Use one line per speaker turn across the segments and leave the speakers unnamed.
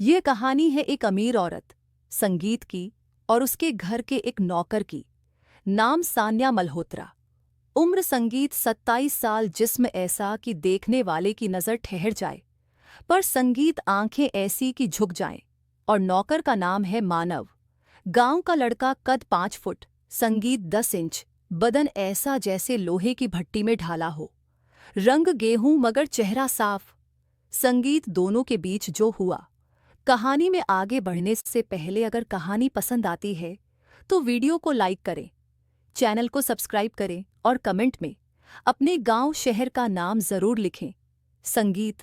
ये कहानी है एक अमीर औरत, संगीत की, और उसके घर के एक नौकर की। नाम सान्या मल्होत्रा। उम्र संगीत 27 साल। जिस्म ऐसा कि देखने वाले की नज़र ठहर जाए, पर संगीत आंखें ऐसी कि झुक जाएं। और नौकर का नाम है मानव। गांव का लड़का, कद 5 फुट, संगीत 10 इंच, बदन ऐसा जैसे लोहे की भट्टी में ढाला हो। रंग गेहूं मगर चेहरा साफ। संगीत दोनों के बीच जो हुआ। कहानी में आगे बढ़ने से पहले अगर कहानी पसंद आती है तो वीडियो को लाइक करें, चैनल को सब्सक्राइब करें और कमेंट में अपने गांव शहर का नाम ज़रूर लिखें, संगीत,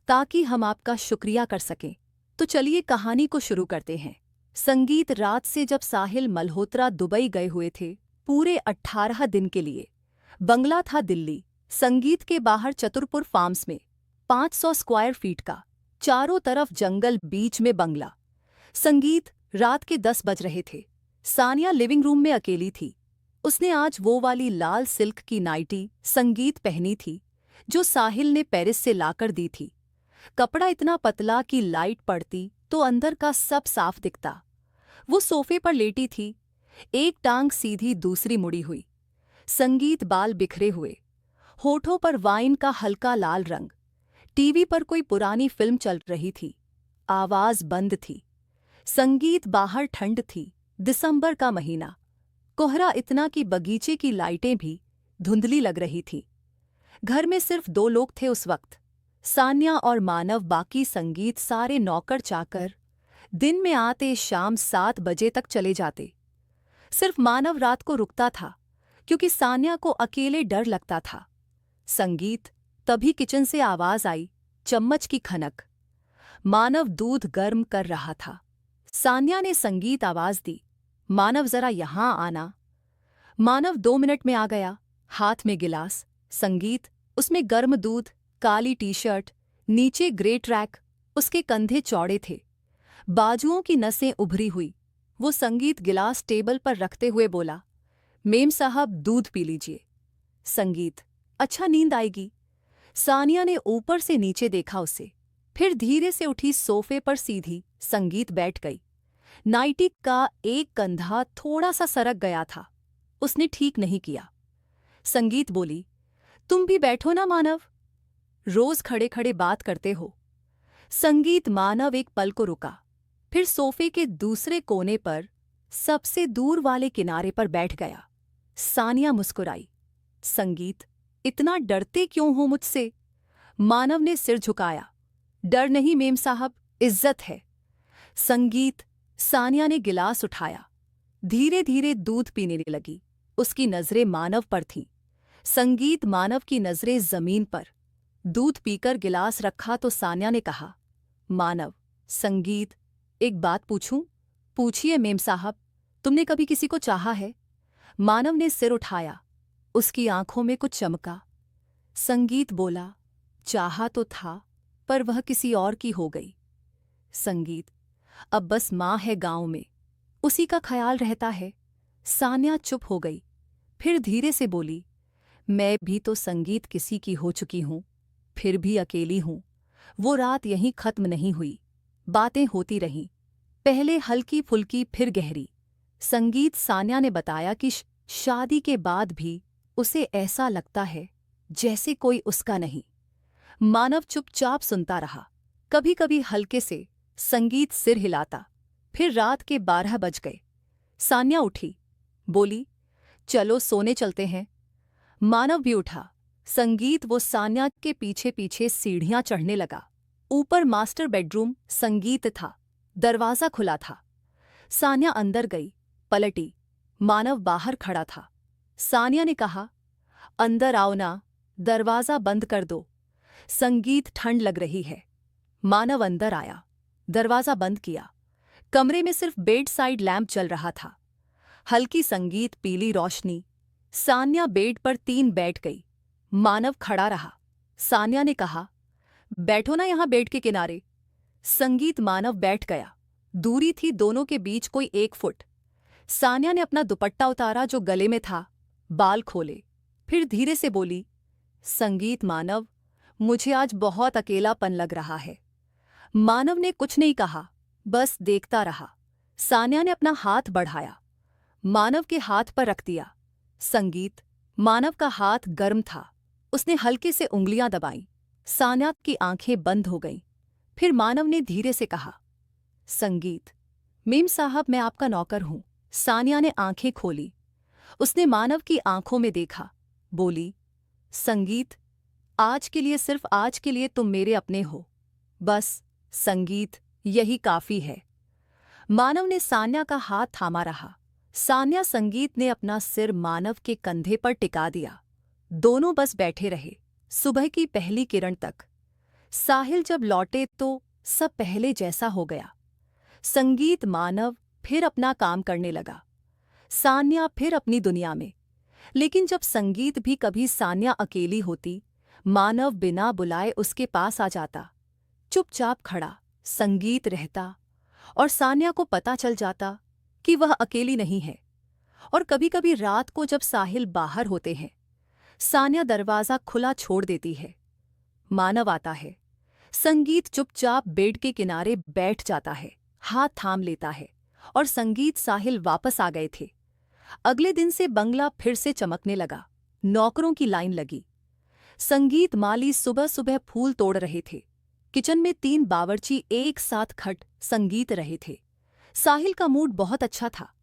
ताकि हम आपका शुक्रिया कर सकें। तो चलिए कहानी को शुरू करते हैं। संगीत रात से जब साहिल मल्होत्रा दुबई गए हुए थे, पूरे 18 दिन के लिए। बंगला था दिल्ली, संगीत के बाहर चतुरपुर फार्म्स में, 500 स्क्वायर फीट का, चारों तरफ जंगल, बीच में बंगला। संगीत, रात के 10 बज रहे थे। सानिया लिविंग रूम में अकेली थी। उसने आज वो वाली लाल सिल्क की नाइटी संगीत पहनी थी जो साहिल ने पेरिस से लाकर दी थी। कपड़ा इतना पतला कि लाइट पड़ती तो अंदर का सब साफ दिखता। वो सोफे पर लेटी थी, एक टांग सीधी, दूसरी मुड़ी हुई। संगीत, बाल बिखरे हुए, होठों पर वाइन का हल्का लाल रंग। टीवी पर कोई पुरानी फिल्म चल रही थी। आवाज बंद थी। संगीत, बाहर ठंड थी, दिसंबर का महीना। कोहरा इतना कि बगीचे की लाइटें भी धुंधली लग रही थी। घर में सिर्फ 2 लोग थे उस वक्त, सान्या और मानव। बाकी संगीत, सारे नौकर चाकर दिन में आते, शाम 7 बजे तक चले जाते। सिर्फ मानव रात को रुकता था, क्योंकि सान्या को अकेले डर लगता था। संगीत, तभी किचन से आवाज आई, चम्मच की खनक। मानव दूध गर्म कर रहा था। सान्या ने संगीत आवाज दी, मानव जरा यहां आना। मानव 2 मिनट में आ गया, हाथ में गिलास। संगीत, उसमें गर्म दूध, काली टी-शर्ट, नीचे ग्रे ट्रैक। उसके कंधे चौड़े थे, बाजुओं की नसें उभरी हुई। वो संगीत गिलास टेबल पर रखते हुए बोला, मेम साहब दूध पी लीजिए। संगीत, अच्छा नींद आएगी। सानिया ने ऊपर से नीचे देखा उसे, फिर धीरे से उठी, सोफे पर सीधी। संगीत बैठ गई। नाइटी का एक कंधा थोड़ा सा सरक गया था। उसने ठीक नहीं किया। संगीत बोली, तुम भी बैठो ना मानव, रोज खड़े खड़े बात करते हो। संगीत, मानव एक पल को रुका, फिर सोफे के दूसरे कोने पर, सबसे दूर वाले किनारे पर बैठ गया। सानिया मुस्कुराई। संगीत, इतना डरते क्यों हो मुझसे? मानव ने सिर झुकाया। डर नहीं मेम साहब, इज्जत है। संगीत, सानिया ने गिलास उठाया, धीरे धीरे दूध पीने लगी। उसकी नजरें मानव पर थीं। संगीत, मानव की नजरें जमीन पर। दूध पीकर गिलास रखा तो सानिया ने कहा, मानव। संगीत, एक बात पूछूं? पूछिए मेम साहब, तुमने कभी किसी को चाहा है? मानव ने सिर उठाया, उसकी आंखों में कुछ चमका। संगीत बोला, चाहा तो था, पर वह किसी और की हो गई। संगीत, अब बस माँ है गांव में, उसी का ख्याल रहता है। सान्या चुप हो गई, फिर धीरे से बोली, मैं भी तो संगीत किसी की हो चुकी हूं, फिर भी अकेली हूं। वो रात यहीं खत्म नहीं हुई, बातें होती रहीं, पहले हल्की फुल्की, फिर गहरी। संगीत, सान्या ने बताया कि शादी के बाद भी उसे ऐसा लगता है जैसे कोई उसका नहीं। मानव चुपचाप सुनता रहा, कभी कभी हल्के से। संगीत सिर हिलाता। फिर रात के 12 बज गए। सान्या उठी, बोली, चलो सोने चलते हैं। मानव भी उठा। संगीत, वो सान्या के पीछे पीछे सीढ़ियां चढ़ने लगा। ऊपर मास्टर बेडरूम संगीत था, दरवाजा खुला था। सान्या अंदर गई, पलटी। मानव बाहर खड़ा था। सान्या ने कहा, अंदर आओ ना, दरवाजा बंद कर दो। संगीत, ठंड लग रही है। मानव अंदर आया, दरवाजा बंद किया। कमरे में सिर्फ बेड साइड लैंप जल रहा था, हल्की। संगीत, पीली रोशनी। सान्या बेड पर 3 बैठ गई। मानव खड़ा रहा। सान्या ने कहा, बैठो ना यहां बेड के किनारे। संगीत, मानव बैठ गया। दूरी थी दोनों के बीच कोई 1 फुट। सान्या ने अपना दुपट्टा उतारा जो गले में था, बाल खोले, फिर धीरे से बोली, संगीत, मानव, मुझे आज बहुत अकेलापन लग रहा है। मानव ने कुछ नहीं कहा, बस देखता रहा। सान्या ने अपना हाथ बढ़ाया, मानव के हाथ पर रख दिया। संगीत। मानव का हाथ गर्म था। उसने हल्के से उंगलियां दबाईं। सान्या की आंखें बंद हो गईं। फिर मानव ने धीरे से कहा, संगीत। मेम साहब, मैं आपका नौकर हूं। सान्या ने आंखें खोली। उसने मानव की आंखों में देखा, बोली, संगीत, आज के लिए, सिर्फ आज के लिए तुम मेरे अपने हो। बस संगीत, यही काफी है। मानव ने सान्या का हाथ थामा रहा। सान्या संगीत ने अपना सिर मानव के कंधे पर टिका दिया। दोनों बस बैठे रहे, सुबह की पहली किरण तक। साहिल जब लौटे तो सब पहले जैसा हो गया। संगीत, मानव फिर अपना काम करने लगा। सान्या फिर अपनी दुनिया में। लेकिन जब संगीत भी कभी सान्या अकेली होती, मानव बिना बुलाए उसके पास आ जाता। चुपचाप खड़ा संगीत रहता और सान्या को पता चल जाता कि वह अकेली नहीं है। और कभी-कभी रात को जब साहिल बाहर होते हैं, सान्या दरवाजा खुला छोड़ देती है। मानव आता है। संगीत चुपचाप बेड के किनारे बैठ जाता है, हाथ थाम लेता है। और संगीत, साहिल वापस आ गए थे। अगले दिन से बंगला फिर से चमकने लगा। नौकरों की लाइन लगी। संगीत माली सुबह सुबह फूल तोड़ रहे थे। किचन में 3 बावर्ची एक साथ खट संगीत रहे थे। साहिल का मूड बहुत अच्छा था।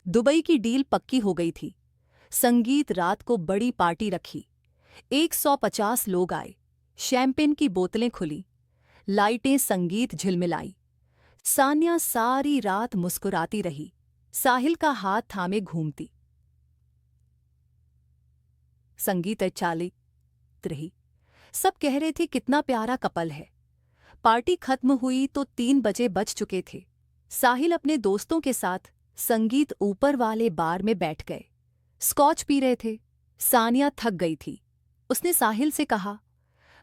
दुबई की डील पक्की हो गई थी। संगीत रात को बड़ी पार्टी रखी। 150 लोग आए। शैंपेन की बोतलें खुली। लाइटें संगीत झिलमिलाई। सान्या सारी रात मुस्कुराती रही, साहिल का हाथ थामे घूमती। संगीत चाली रही। सब कह रहे थे कितना प्यारा कपल है। पार्टी खत्म हुई तो 3 बजे बज चुके थे। साहिल अपने दोस्तों के साथ संगीत ऊपर वाले बार में बैठ गए। स्कॉच पी रहे थे। सान्या थक गई थी। उसने साहिल से कहा,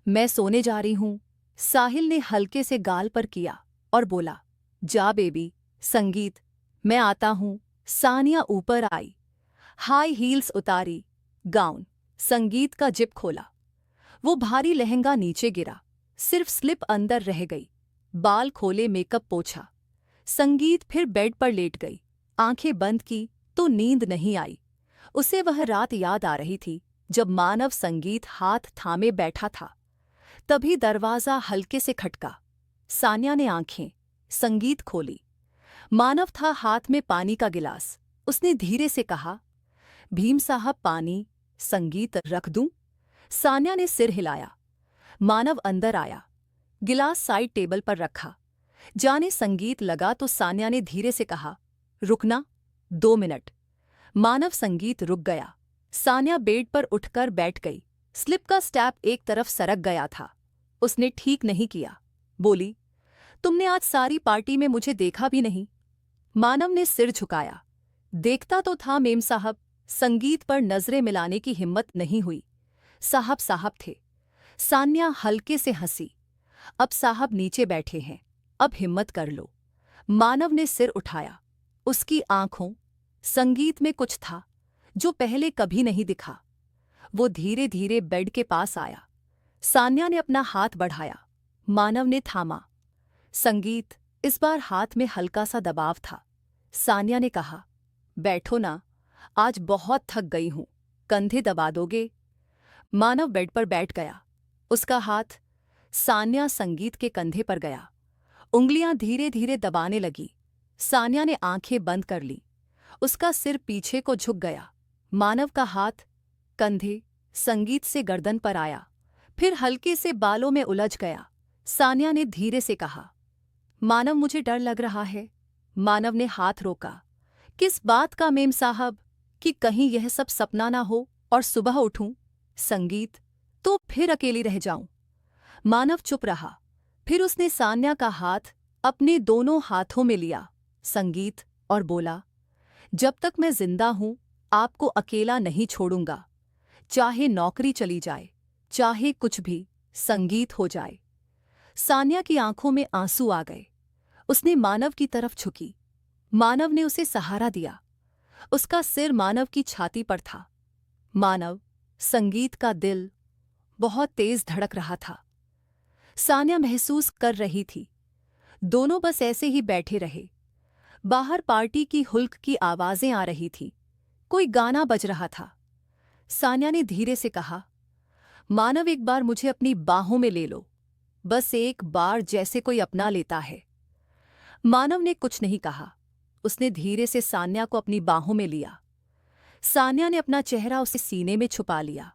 मैं सोने जा रही हूं। साहिल ने हल्के से गाल पर किया और बोला, जा बेबी। संगीत, मैं आता हूं। सान्या ऊपर आई। हाई हील्स उतारी, गाउन। संगीत का जिप खोला। वो भारी लहंगा नीचे गिरा, सिर्फ स्लिप अंदर रह गई। बाल खोले, मेकअप पोंछा। संगीत फिर बेड पर लेट गई। आंखें बंद की तो नींद नहीं आई। उसे वह रात याद आ रही थी जब मानव संगीत हाथ थामे बैठा था। तभी दरवाजा हल्के से खटका। सान्या ने आंखें संगीत खोली। मानव था, हाथ में पानी का गिलास। उसने धीरे से कहा, भीम साहब, पानी। संगीत, रख दूं? सान्या ने सिर हिलाया। मानव अंदर आया। गिलास साइड टेबल पर रखा। जाने संगीत लगा तो सान्या ने धीरे से कहा, रुकना, 2 मिनट। मानव संगीत रुक गया। सान्या बेड पर उठकर बैठ गई। स्लिप का स्टैप एक तरफ सरक गया था। उसने ठीक नहीं किया। बोली, तुमने आज सारी पार्टी में मुझे देखा भी नहीं। मानव ने सिर झुकाया। देखता तो था मेम साहब। संगीत पर नजरें मिलाने की हिम्मत नहीं हुई। साहब साहब थे। सान्या हल्के से हंसी। अब साहब नीचे बैठे हैं, अब हिम्मत कर लो। मानव ने सिर उठाया। उसकी आंखों संगीत में कुछ था जो पहले कभी नहीं दिखा। वो धीरे धीरे बेड के पास आया। सान्या ने अपना हाथ बढ़ाया। मानव ने थामा। संगीत, इस बार हाथ में हल्का सा दबाव था। सान्या ने कहा, बैठो ना, आज बहुत थक गई हूं। कंधे दबा दोगे? मानव बेड पर बैठ गया। उसका हाथ सान्या संगीत के कंधे पर गया। उंगलियां धीरे धीरे दबाने लगी। सान्या ने आंखें बंद कर ली। उसका सिर पीछे को झुक गया। मानव का हाथ कंधे संगीत से गर्दन पर आया, फिर हल्के से बालों में उलझ गया। सान्या ने धीरे से कहा, मानव, मुझे डर लग रहा है। मानव ने हाथ रोका। किस बात का मेम साहब? कि कहीं यह सब सपना ना हो और सुबह उठूं। संगीत, तो फिर अकेली रह जाऊं। मानव चुप रहा। फिर उसने सान्या का हाथ अपने दोनों हाथों में लिया, संगीत, और बोला, जब तक मैं जिंदा हूं आपको अकेला नहीं छोड़ूंगा। चाहे नौकरी चली जाए, चाहे कुछ भी, संगीत हो जाए। सान्या की आंखों में आंसू आ गए। उसने मानव की तरफ झुकी। मानव ने उसे सहारा दिया। उसका सिर मानव की छाती पर था। मानव, संगीत का दिल बहुत तेज धड़क रहा था। सान्या महसूस कर रही थी दोनों बस ऐसे ही बैठे रहे। बाहर पार्टी की हुल्क की आवाजें आ रही थीं। कोई गाना बज रहा था। सान्या ने धीरे से कहा, मानव एक बार मुझे अपनी बाहों में ले लो, बस एक बार, जैसे कोई अपना लेता है। मानव ने कुछ नहीं कहा। उसने धीरे से सान्या को अपनी बाहों में लिया। सान्या ने अपना चेहरा उसके सीने में छुपा लिया।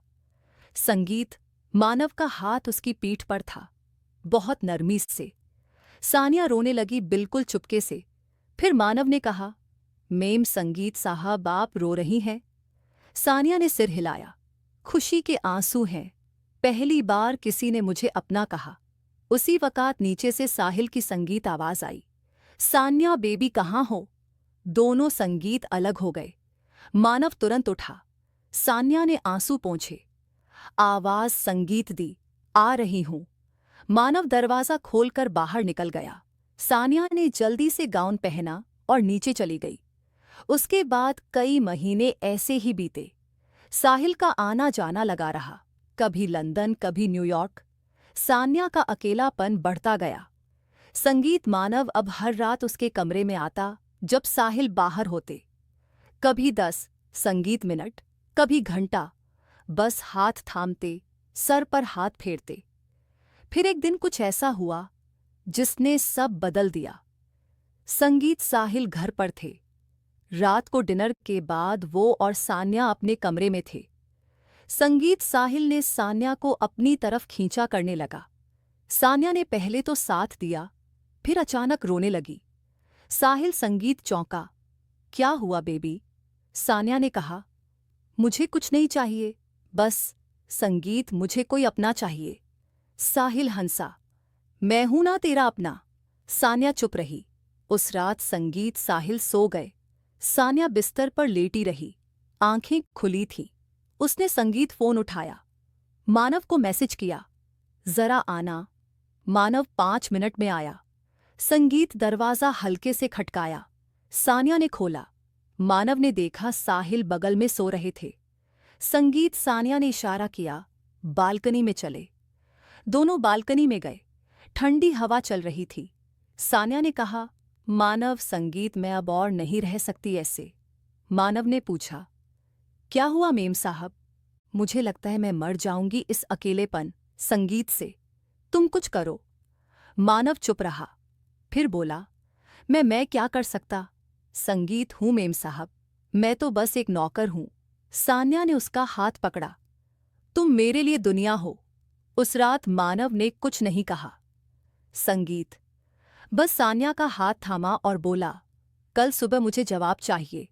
संगीत, मानव का हाथ उसकी पीठ पर था, बहुत नरमी से। सान्या रोने लगी, बिल्कुल चुपके से। फिर मानव ने कहा, मेम संगीत साहब, आप रो रही हैं? सान्या ने सिर हिलाया। खुशी के आंसू हैं। पहली बार किसी ने मुझे अपना कहा। उसी वक़्त नीचे से साहिल की संगीत आवाज आई, सान्या बेबी कहाँ हो? दोनों संगीत अलग हो गए। मानव तुरंत उठा। सान्या ने आंसू पोंछे। आवाज संगीत दी, आ रही हूं। मानव दरवाजा खोलकर बाहर निकल गया। सान्या ने जल्दी से गाउन पहना और नीचे चली गई। उसके बाद कई महीने ऐसे ही बीते। साहिल का आना जाना लगा रहा, कभी लंदन, कभी न्यूयॉर्क। सान्या का अकेलापन बढ़ता गया। संगीत, मानव अब हर रात उसके कमरे में आता जब साहिल बाहर होते। कभी 10 संगीत मिनट, कभी घंटा, बस हाथ थामते, सर पर हाथ फेरते। फिर एक दिन कुछ ऐसा हुआ जिसने सब बदल दिया। संगीत, साहिल घर पर थे। रात को डिनर के बाद वो और सान्या अपने कमरे में थे। संगीत, साहिल ने सान्या को अपनी तरफ खींचा करने लगा। सान्या ने पहले तो साथ दिया, फिर अचानक रोने लगी। साहिल, संगीत चौंका। क्या हुआ बेबी? सान्या ने कहा, मुझे कुछ नहीं चाहिए, बस संगीत, मुझे कोई अपना चाहिए। साहिल हंसा, मैं हूं ना तेरा अपना। सान्या चुप रही। उस रात संगीत, साहिल सो गए। सान्या बिस्तर पर लेटी रही, आंखें खुली थीं। उसने संगीत फोन उठाया, मानव को मैसेज किया, जरा आना। मानव 5 मिनट में आया। संगीत, दरवाजा हल्के से खटकाया। सान्या ने खोला। मानव ने देखा साहिल बगल में सो रहे थे। संगीत, सान्या ने इशारा किया, बालकनी में चले। दोनों बालकनी में गए। ठंडी हवा चल रही थी। सान्या ने कहा, मानव, संगीत, मैं अब और नहीं रह सकती ऐसे। मानव ने पूछा, क्या हुआ मेम साहब? मुझे लगता है मैं मर जाऊंगी इस अकेलेपन, संगीत से। तुम कुछ करो। मानव चुप रहा, फिर बोला, मैं क्या कर सकता? संगीत, हूं मेम साहब, मैं तो बस एक नौकर हूं। सान्या ने उसका हाथ पकड़ा, तुम मेरे लिए दुनिया हो। उस रात मानव ने कुछ नहीं कहा। संगीत बस सान्या का हाथ थामा और बोला, कल सुबह मुझे जवाब चाहिए।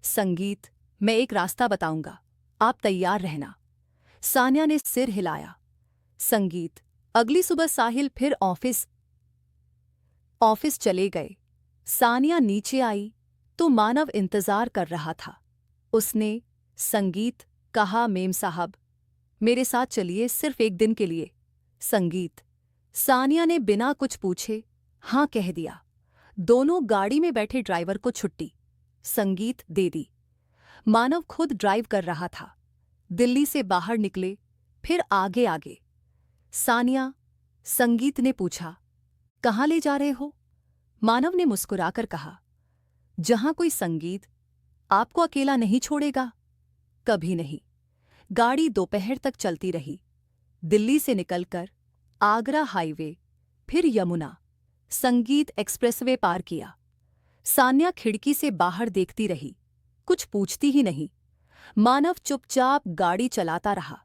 संगीत, मैं एक रास्ता बताऊंगा, आप तैयार रहना। सान्या ने सिर हिलाया। संगीत अगली सुबह साहिल फिर ऑफिस चले गए। सान्या नीचे आई तो मानव इंतजार कर रहा था। उसने संगीत कहा, मेम साहब मेरे साथ चलिए, सिर्फ एक दिन के लिए। संगीत सान्या ने बिना कुछ पूछे हाँ कह दिया। दोनों गाड़ी में बैठे ड्राइवर को छुट्टी संगीत दे दी। मानव खुद ड्राइव कर रहा था। दिल्ली से बाहर निकले, फिर आगे आगे। सान्या, संगीत ने पूछा, कहाँ ले जा रहे हो? मानव ने मुस्कुराकर कहा, जहां कोई संगीत आपको अकेला नहीं छोड़ेगा। कभी नहीं। गाड़ी दोपहर तक चलती रही। दिल्ली से निकलकर आगरा हाईवे, फिर यमुना, संगीत एक्सप्रेसवे पार किया। सान्या खिड़की से बाहर देखती रही, कुछ पूछती ही नहीं। मानव चुपचाप गाड़ी चलाता रहा।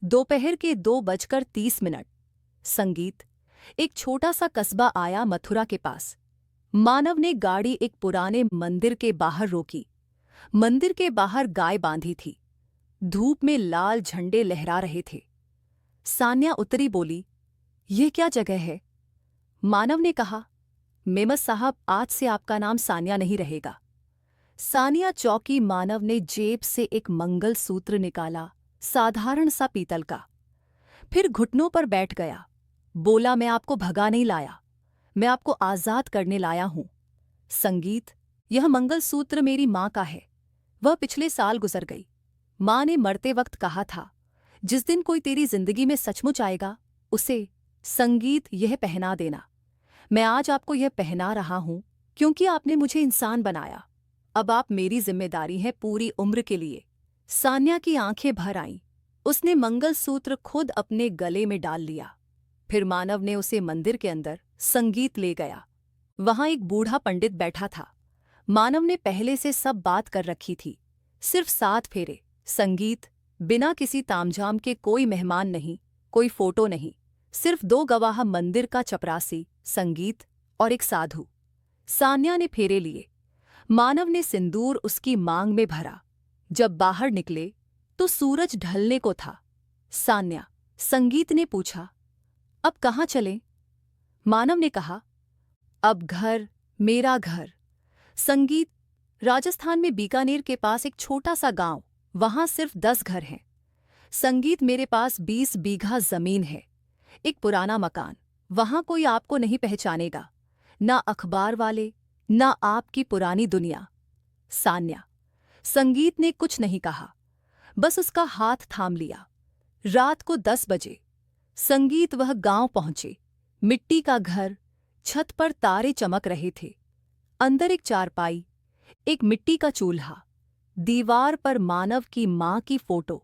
दोपहर के 2:30। संगीत एक छोटा सा कस्बा आया, मथुरा के पास। मानव ने गाड़ी एक पुराने मंदिर के बाहर रोकी। मंदिर के बाहर गाय बांधी थी। धूप में लाल झंडे लहरा रहे थे। सान्या उतरी, बोली, ये क्या जगह है? मानव ने कहा, मेमस साहब, आज से आपका नाम सान्या नहीं रहेगा। सान्या चौंकी। मानव ने जेब से एक मंगलसूत्र निकाला, साधारण सा पीतल का। फिर घुटनों पर बैठ गया। बोला, मैं आपको भगा नहीं लाया, मैं आपको आजाद करने लाया हूं। संगीत, यह मंगलसूत्र मेरी मां का है। वह पिछले साल गुजर गई। मां ने मरते वक्त कहा था, जिस दिन कोई तेरी जिंदगी में सचमुच आएगा, उसे संगीत यह पहना देना। मैं आज आपको यह पहना रहा हूं क्योंकि आपने मुझे इंसान बनाया। अब आप मेरी जिम्मेदारी है पूरी उम्र के लिए। सान्या की आंखें भर आईं। उसने मंगलसूत्र खुद अपने गले में डाल लिया। फिर मानव ने उसे मंदिर के अंदर संगीत ले गया। वहां एक बूढ़ा पंडित बैठा था। मानव ने पहले से सब बात कर रखी थी। सिर्फ 7 फेरे, संगीत, बिना किसी तामझाम के, कोई मेहमान नहीं, कोई फोटो नहीं, सिर्फ 2 गवाह, मंदिर का चपरासी, संगीत और एक साधु। सान्या ने फेरे लिए। मानव ने सिंदूर उसकी मांग में भरा। जब बाहर निकले तो सूरज ढलने को था। सान्या, संगीत ने पूछा, अब कहाँ चलें? मानव ने कहा, अब घर, मेरा घर। संगीत, राजस्थान में बीकानेर के पास एक छोटा सा गांव, वहां सिर्फ 10 घर हैं। संगीत, मेरे पास 20 बीघा जमीन है, एक पुराना मकान, वहां कोई आपको नहीं पहचानेगा, ना अखबार वाले, ना आपकी पुरानी दुनिया। सान्या, संगीत ने कुछ नहीं कहा, बस उसका हाथ थाम लिया। रात को 10 बजे संगीत वह गांव पहुंचे। मिट्टी का घर, छत पर तारे चमक रहे थे। अंदर एक चारपाई, एक मिट्टी का चूल्हा, दीवार पर मानव की मां की फोटो।